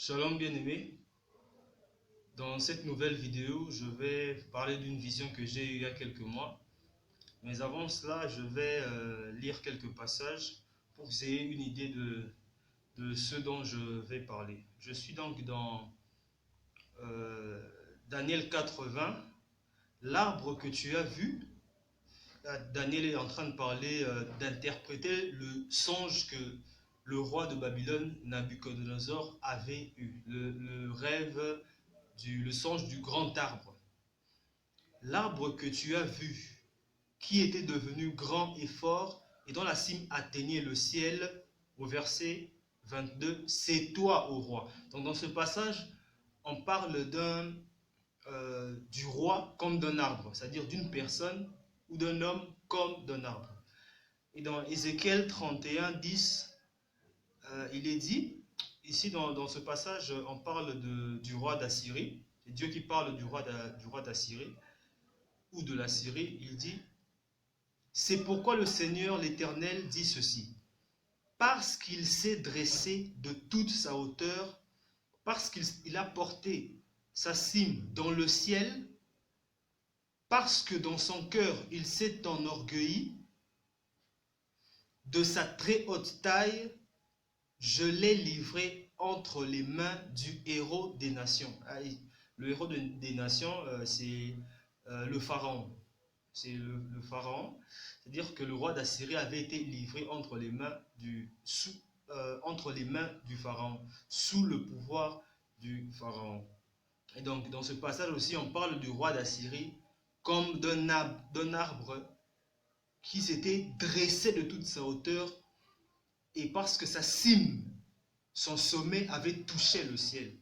Shalom bien-aimé, dans cette nouvelle vidéo, je vais parler d'une vision que j'ai eue il y a quelques mois. Mais avant cela, je vais lire quelques passages pour que vous ayez une idée de ce dont je vais parler. Je suis donc dans Daniel 80, l'arbre que tu as vu. Daniel est en train de parler, d'interpréter le songe que le roi de Babylone, Nabuchodonosor, avait eu. Le rêve, le songe du grand arbre. L'arbre que tu as vu, qui était devenu grand et fort, et dont la cime atteignait le ciel, au verset 22, c'est toi, ô roi. Donc dans ce passage, on parle du roi comme d'un arbre, c'est-à-dire d'une personne ou d'un homme comme d'un arbre. Et dans Ézéchiel 31, 10, il est dit, ici dans ce passage, on parle du roi d'Assyrie. C'est Dieu qui parle du roi d'Assyrie ou de la Syrie. Il dit, c'est pourquoi le Seigneur l'Éternel dit ceci. Parce qu'il s'est dressé de toute sa hauteur, parce qu'il a porté sa cime dans le ciel, parce que dans son cœur il s'est enorgueilli, de sa très haute taille, je l'ai livré entre les mains du héros des nations. Le héros des nations, c'est le pharaon. C'est le pharaon. C'est-à-dire que le roi d'Assyrie avait été livré entre les mains du pharaon, sous le pouvoir du pharaon. Et donc, dans ce passage aussi, on parle du roi d'Assyrie comme d'un arbre qui s'était dressé de toute sa hauteur, et parce que sa cime, son sommet avait touché le ciel.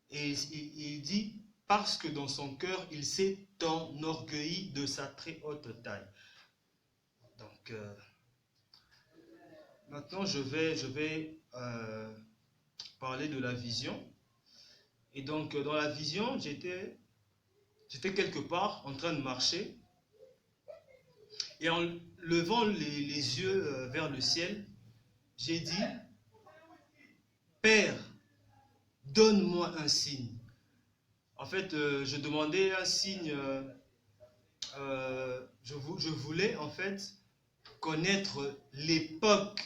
Et il dit, parce que dans son cœur, il s'est enorgueilli de sa très haute taille. Donc, maintenant, je vais parler de la vision. Et donc, dans la vision, j'étais quelque part en train de marcher. Et en levant les yeux vers le ciel, j'ai dit, Père, donne-moi un signe. En fait, je demandais un signe. Je voulais en fait connaître l'époque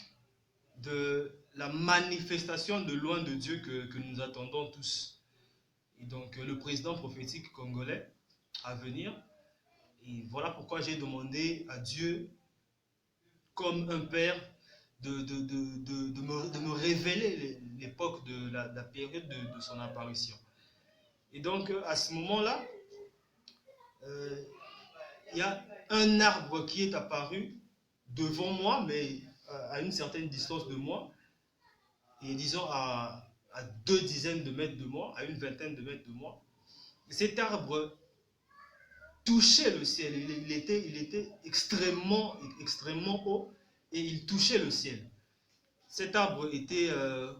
de la manifestation de loin de Dieu que nous attendons tous. Et donc, le président prophétique congolais à venir. Et voilà pourquoi j'ai demandé à Dieu, comme un père, de me révéler l'époque de la période de son apparition. Et donc, à ce moment-là, il y a un arbre qui est apparu devant moi, mais à une certaine distance de moi, et disons à 2 dizaines de mètres de moi, à une vingtaine de mètres de moi. Et cet arbre touchait le ciel, il était extrêmement haut, et il touchait le ciel. Cet arbre était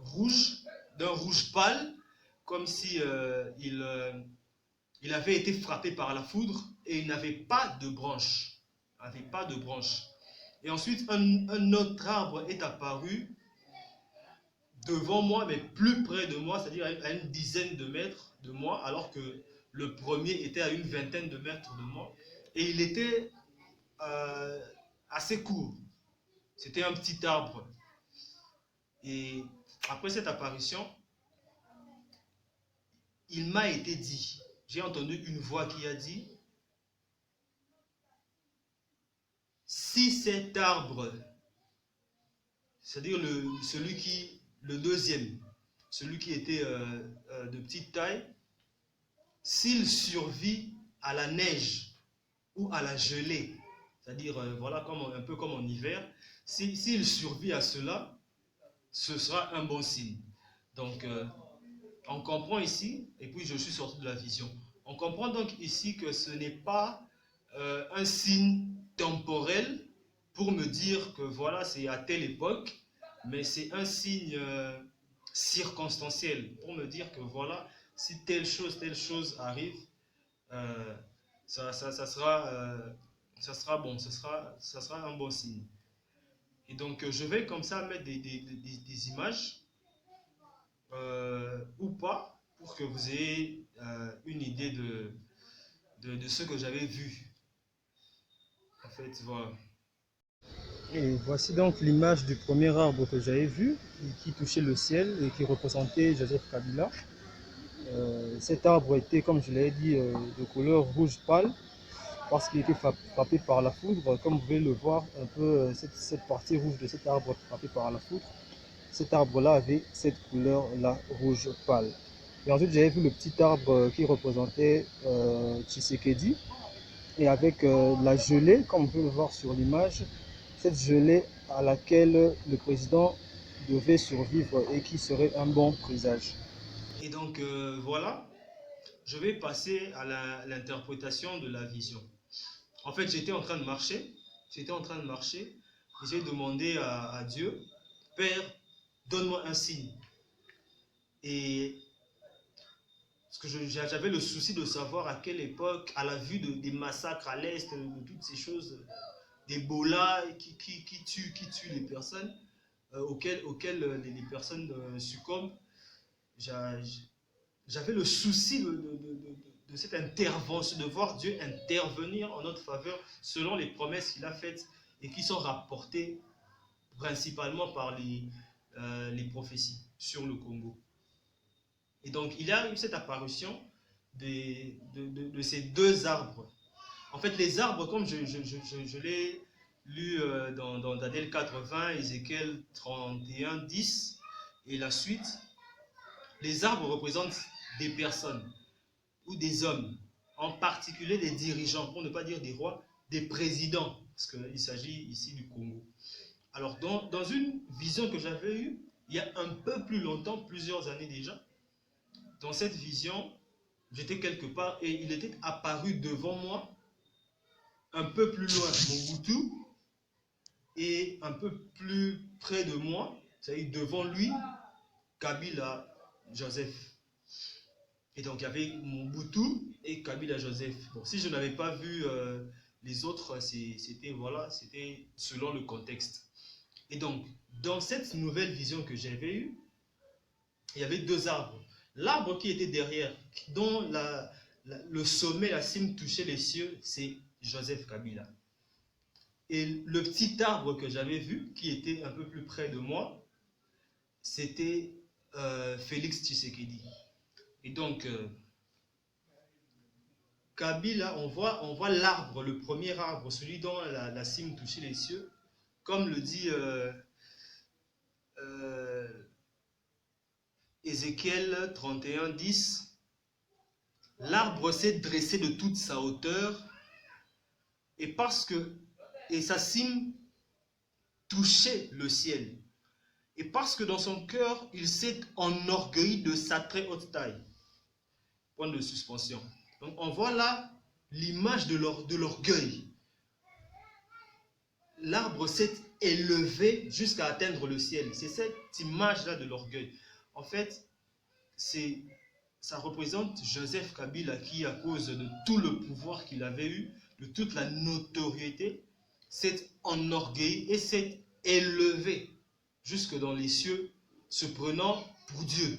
rouge, d'un rouge pâle, comme si il avait été frappé par la foudre, et il n'avait pas de branches. Et ensuite, un autre arbre est apparu devant moi, mais plus près de moi, c'est-à-dire à une dizaine de mètres de moi, alors que le premier était à une vingtaine de mètres de moi. Et il était assez court. C'était un petit arbre. Et après cette apparition, il m'a été dit, j'ai entendu une voix qui a dit, si cet arbre, c'est-à-dire le deuxième, celui qui était de petite taille, s'il survit à la neige ou à la gelée, c'est-à-dire voilà, un peu comme en hiver, s'il survit à cela, ce sera un bon signe. Donc, on comprend ici, et puis je suis sorti de la vision, on comprend donc ici que ce n'est pas un signe temporel pour me dire que voilà, c'est à telle époque, mais c'est un signe circonstanciel pour me dire que voilà, si telle chose arrive, ça sera bon, ça sera un bon signe. Et donc je vais comme ça mettre des images. ou pas, pour que vous ayez une idée de ce que j'avais vu. En fait, voilà. Et voici donc l'image du premier arbre que j'avais vu, qui touchait le ciel et qui représentait Joseph Kabila. Cet arbre était, comme je l'ai dit, de couleur rouge pâle, parce qu'il était frappé par la foudre. Comme vous pouvez le voir, un peu cette partie rouge de cet arbre frappé par la foudre, cet arbre-là avait cette couleur-là rouge pâle. Et ensuite, j'avais vu le petit arbre qui représentait Tshisekedi, et avec la gelée, comme on peut le voir sur l'image, cette gelée à laquelle le président devait survivre et qui serait un bon présage. Et donc voilà, je vais passer à l'interprétation de la vision. En fait, j'étais en train de marcher, et j'ai demandé à Dieu, Père, donne-moi un signe. Et parce que j'avais le souci de savoir à quelle époque, à la vue des massacres à l'Est, de toutes ces choses, d'Ebola qui tue les personnes, auxquelles les personnes succombent, j'avais le souci de cette intervention, de voir Dieu intervenir en notre faveur selon les promesses qu'il a faites et qui sont rapportées principalement par les prophéties sur le Congo. Et donc, il y a eu cette apparition de ces deux arbres. En fait, les arbres, comme je l'ai lu dans Daniel 80, Ézéchiel 31, 10 et la suite, les arbres représentent des personnes ou des hommes, en particulier des dirigeants, pour ne pas dire des rois, des présidents, parce qu'il s'agit ici du Congo. Alors, dans une vision que j'avais eue, il y a un peu plus longtemps, plusieurs années déjà, dans cette vision, j'étais quelque part et il était apparu devant moi, un peu plus loin, Mobutu, et un peu plus près de moi, c'est-à-dire devant lui, Kabila Joseph. Et donc il y avait Mobutu et Kabila Joseph. Bon, si je n'avais pas vu les autres, c'était voilà, c'était selon le contexte. Et donc, dans cette nouvelle vision que j'avais eue, il y avait deux arbres. L'arbre qui était derrière, dont le sommet, la cime touchait les cieux, c'est Joseph Kabila. Et le petit arbre que j'avais vu, qui était un peu plus près de moi, c'était Félix Tshisekedi. Et donc, Kabila, on voit l'arbre, le premier arbre, celui dont la cime touchait les cieux, comme le dit Ézéchiel 31, 10, l'arbre s'est dressé de toute sa hauteur, et sa cime touchait le ciel. Et parce que dans son cœur, il s'est enorgueilli de sa très haute taille. Point de suspension. Donc on voit là l'image de l'orgueil. L'arbre s'est élevé jusqu'à atteindre le ciel. C'est cette image-là de l'orgueil. En fait, ça représente Joseph Kabila qui, à cause de tout le pouvoir qu'il avait eu, de toute la notoriété, s'est enorgueilli et s'est élevé jusque dans les cieux, se prenant pour Dieu.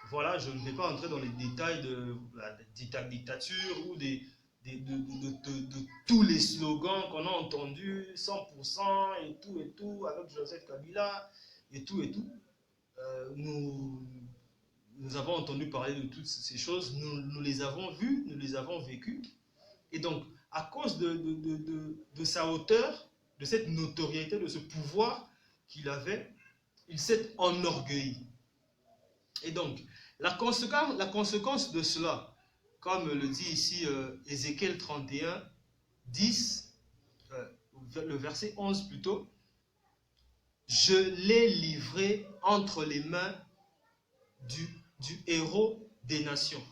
Voilà, je ne vais pas entrer dans les détails de la dictature ou de tous les slogans qu'on a entendus, 100% et tout, avec Joseph Kabila et tout. Nous avons entendu parler de toutes ces choses, nous les avons vues, nous les avons vécues. Et donc, à cause de sa hauteur, de cette notoriété, de ce pouvoir qu'il avait, il s'est enorgueilli. Et donc, la conséquence de cela, comme le dit ici Ézéchiel 31, 10, le verset 11 plutôt, je l'ai livré entre les mains du héros des nations.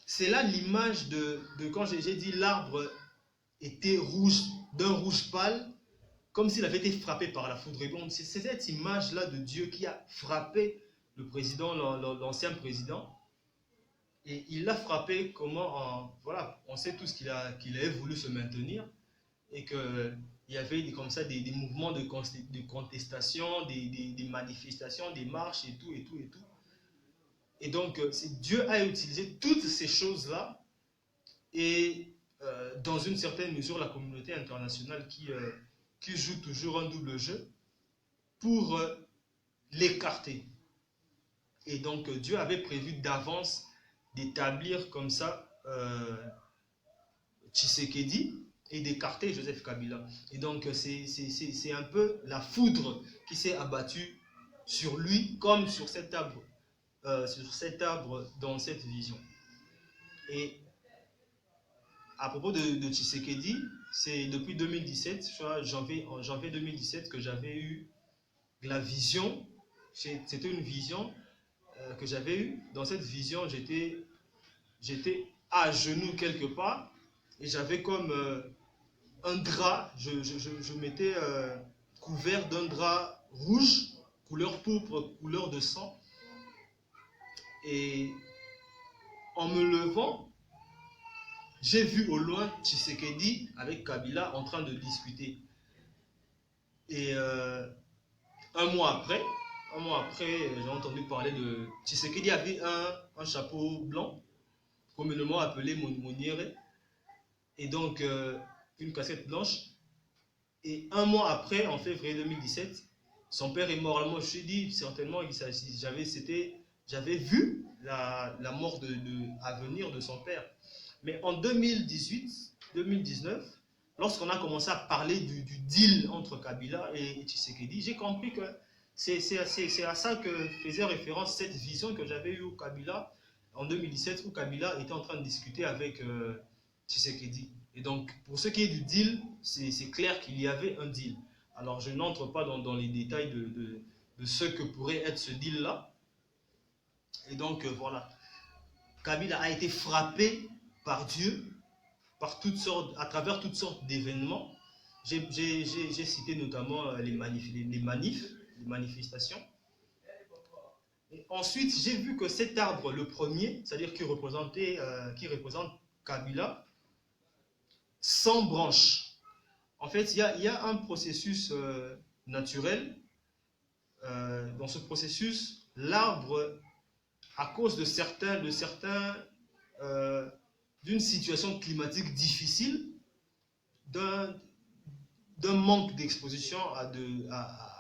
C'est là l'image de quand j'ai dit l'arbre était rouge, d'un rouge pâle, comme s'il avait été frappé par la foudre. C'est cette image-là de Dieu qui a frappé le président, l'ancien président. Et il l'a frappé comment voilà, on sait tous qu'il avait voulu se maintenir et que il y avait comme ça des mouvements de contestation, des manifestations, des marches et tout, et tout, et tout. Et donc, Dieu a utilisé toutes ces choses-là et dans une certaine mesure, la communauté internationale qui joue toujours un double jeu pour l'écarter. Et donc, Dieu avait prévu d'avance d'établir comme ça Tshisekedi et d'écarter Joseph Kabila. Et donc, c'est un peu la foudre qui s'est abattue sur lui comme sur cet arbre dans cette vision. Et à propos de Tshisekedi, c'est depuis 2017, en janvier 2017, que j'avais eu la vision. C'était une vision que j'avais eue. Dans cette vision, j'étais à genoux quelque part et j'avais comme un drap, je m'étais couvert d'un drap rouge, couleur pourpre, couleur de sang. Et en me levant, j'ai vu au loin Tshisekedi avec Kabila en train de discuter. Et un mois après, j'ai entendu parler de Tshisekedi avait un chapeau blanc, communément appelé Moniere, et donc une casquette blanche. Et un mois après, en février 2017, son père est mort. Alors moi, je me suis dit, certainement, j'avais vu la mort à venir de son père. Mais en 2018, 2019, lorsqu'on a commencé à parler du deal entre Kabila et Tshisekedi, j'ai compris que c'est à ça que faisait référence cette vision que j'avais eue au Kabila en 2017, où Kabila était en train de discuter avec Tshisekedi. Et donc, pour ce qui est du deal, c'est clair qu'il y avait un deal. Alors, je n'entre pas dans les détails de ce que pourrait être ce deal-là. Et donc, voilà. Kabila a été frappé par Dieu à travers toutes sortes d'événements. J'ai cité notamment les manifestations. Et ensuite, j'ai vu que cet arbre, le premier, c'est-à-dire qui représente Kabila, sans branches. En fait, il y a un processus naturel. Dans ce processus, l'arbre, à cause d'une situation climatique difficile, d'un manque d'exposition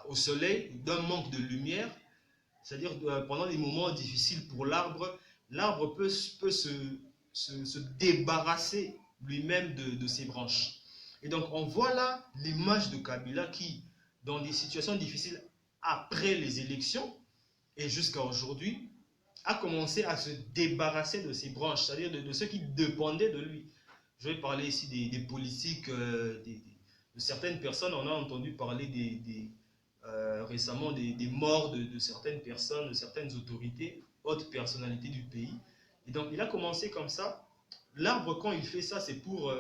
au soleil, d'un manque de lumière, c'est-à-dire pendant des moments difficiles pour l'arbre, l'arbre peut se débarrasser lui-même de ses branches. Et donc on voit là l'image de Kabila qui, dans des situations difficiles après les élections et jusqu'à aujourd'hui, a commencé à se débarrasser de ses branches, c'est-à-dire de ceux qui dépendaient de lui. Je vais parler ici des politiques, de certaines personnes. On a entendu parler récemment des morts de certaines personnes, de certaines autorités, hautes personnalités du pays. Et donc il a commencé comme ça. L'arbre, quand il fait ça, c'est pour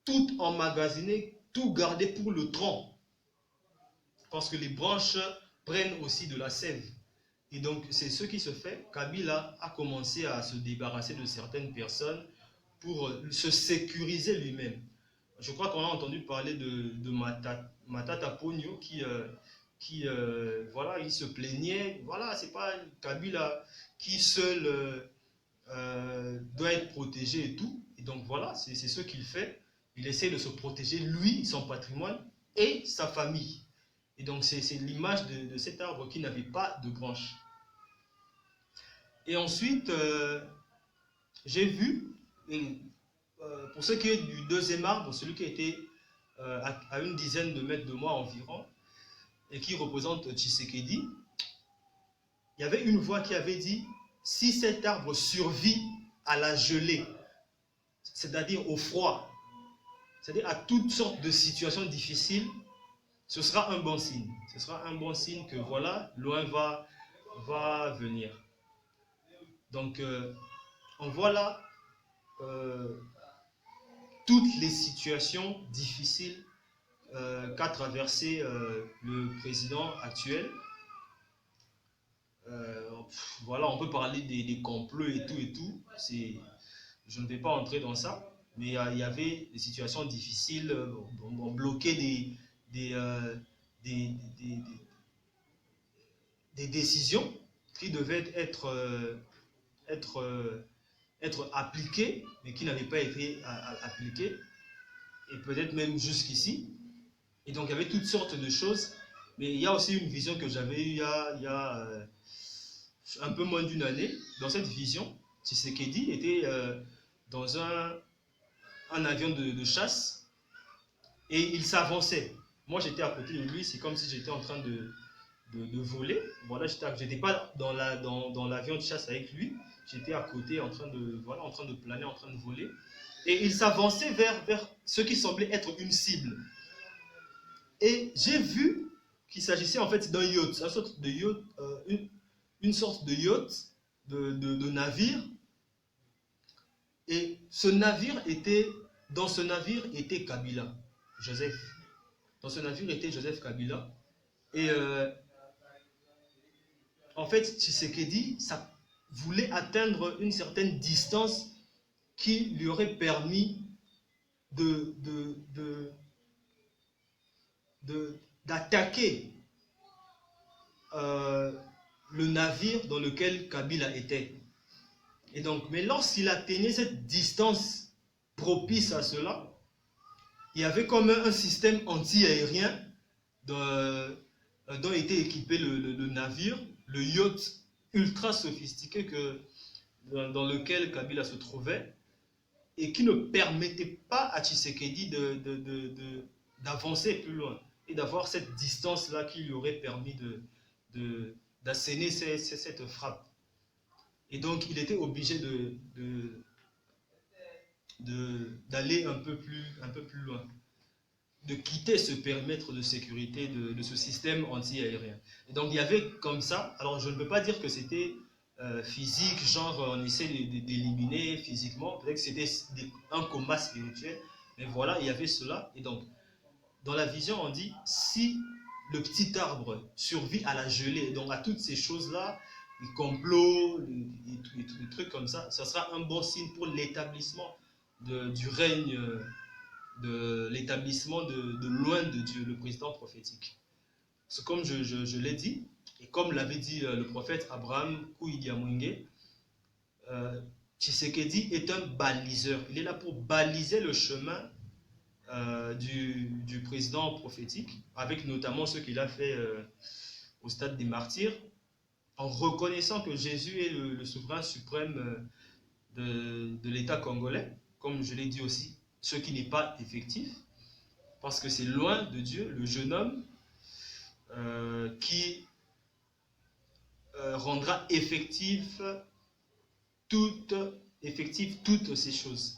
tout emmagasiner, tout garder pour le tronc. Parce que les branches prennent aussi de la sève. Et donc, c'est ce qui se fait. Kabila a commencé à se débarrasser de certaines personnes pour se sécuriser lui-même. Je crois qu'on a entendu parler de Matata Ponyo voilà, il se plaignait. Voilà, c'est pas Kabila qui seul doit être protégé et tout. Et donc, voilà, c'est ce qu'il fait. Il essaie de se protéger, lui, son patrimoine et sa famille. Et donc, c'est l'image de cet arbre qui n'avait pas de branches. Et ensuite, j'ai vu, pour ce qui est du deuxième arbre, celui qui était à une dizaine de mètres de moi environ, et qui représente Tshisekedi, il y avait une voix qui avait dit, si cet arbre survit à la gelée, c'est-à-dire au froid, c'est-à-dire à toutes sortes de situations difficiles, ce sera un bon signe. Ce sera un bon signe que voilà, loin va venir. Donc, on voit là toutes les situations difficiles qu'a traversé le président actuel. Voilà, on peut parler des complots et tout. Je ne vais pas entrer dans ça. mais il y avait des situations difficiles, on bloquait des, des, des décisions qui devaient être, être appliquées, mais qui n'avaient pas été appliquées, et peut-être même jusqu'ici. Et donc, il y avait toutes sortes de choses. Mais il y a aussi une vision que j'avais eue il y a un peu moins d'une année. Dans cette vision, Tshisekedi était dans un avion de chasse et il s'avançait. Moi, j'étais à côté de lui. C'est comme si j'étais en train de voler. Voilà, j'étais pas dans l'avion de chasse avec lui. J'étais à côté en train en train de planer, en train de voler. Et il s'avançait vers ce qui semblait être une cible. Et j'ai vu qu'il s'agissait en fait d'un yacht, une sorte de yacht, une sorte de yacht, de navire. Et dans ce navire était Kabila, Joseph. Dans ce navire était Joseph Kabila. Et en fait, Tshisekedi, ça voulait atteindre une certaine distance qui lui aurait permis d'attaquer le navire dans lequel Kabila était. Et donc, mais lorsqu'il atteignait cette distance propice à cela, il y avait comme un système anti-aérien dont était équipé le navire, le yacht ultra sophistiqué dans lequel Kabila se trouvait, et qui ne permettait pas à Tshisekedi d'avancer plus loin et d'avoir cette distance-là qui lui aurait permis d'asséner cette frappe. Et donc, il était obligé d'aller un peu plus loin, de quitter ce périmètre de sécurité de ce système anti-aérien. Et donc, il y avait comme ça, alors je ne peux pas dire que c'était physique, genre on essaie d'éliminer physiquement, peut-être que c'était un combat spirituel, mais voilà, il y avait cela. Et donc, dans la vision, on dit, si le petit arbre survit à la gelée, donc à toutes ces choses-là, les complots, les trucs comme ça sera un bon signe pour l'établissement du règne, de l'établissement de loin de Dieu, le président prophétique. C'est comme je l'ai dit, et comme l'avait dit le prophète Abraham Kouidiamwenge, Tshisekedi est un baliseur. Il est là pour baliser le chemin du président prophétique, avec notamment ce qu'il a fait au stade des martyrs, en reconnaissant que Jésus est le souverain suprême de l'État congolais, comme je l'ai dit aussi, ce qui n'est pas effectif, parce que c'est loin de Dieu, le jeune homme qui rendra effective toutes ces choses.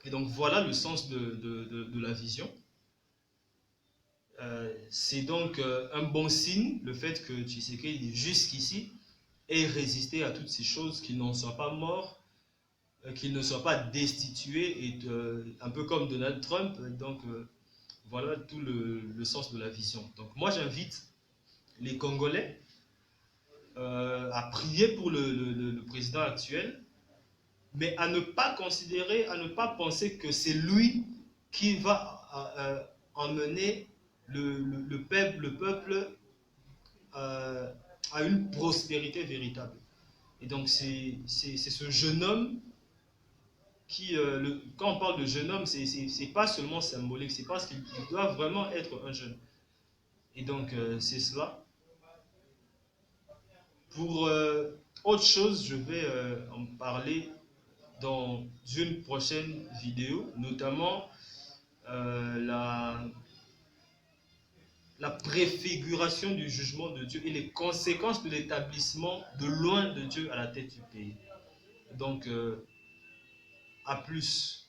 Et donc voilà le sens de la vision. C'est donc un bon signe, le fait que Tshisekedi jusqu'ici ait résisté à toutes ces choses, qu'il n'en soit pas mort, qu'il ne soit pas destitué, et un peu comme Donald Trump. Donc voilà tout le sens de la vision. Donc moi j'invite les Congolais à prier pour le président actuel, mais à ne pas considérer, à ne pas penser que c'est lui qui va emmener le peuple à une prospérité véritable. Et donc c'est ce jeune homme qui, quand on parle de jeune homme, c'est pas seulement symbolique, c'est parce qu'il doit vraiment être un jeune. Et donc c'est cela. Pour autre chose, je vais en parler dans une prochaine vidéo, notamment la préfiguration du jugement de Dieu et les conséquences de l'établissement de loin de Dieu à la tête du pays. Donc, à plus.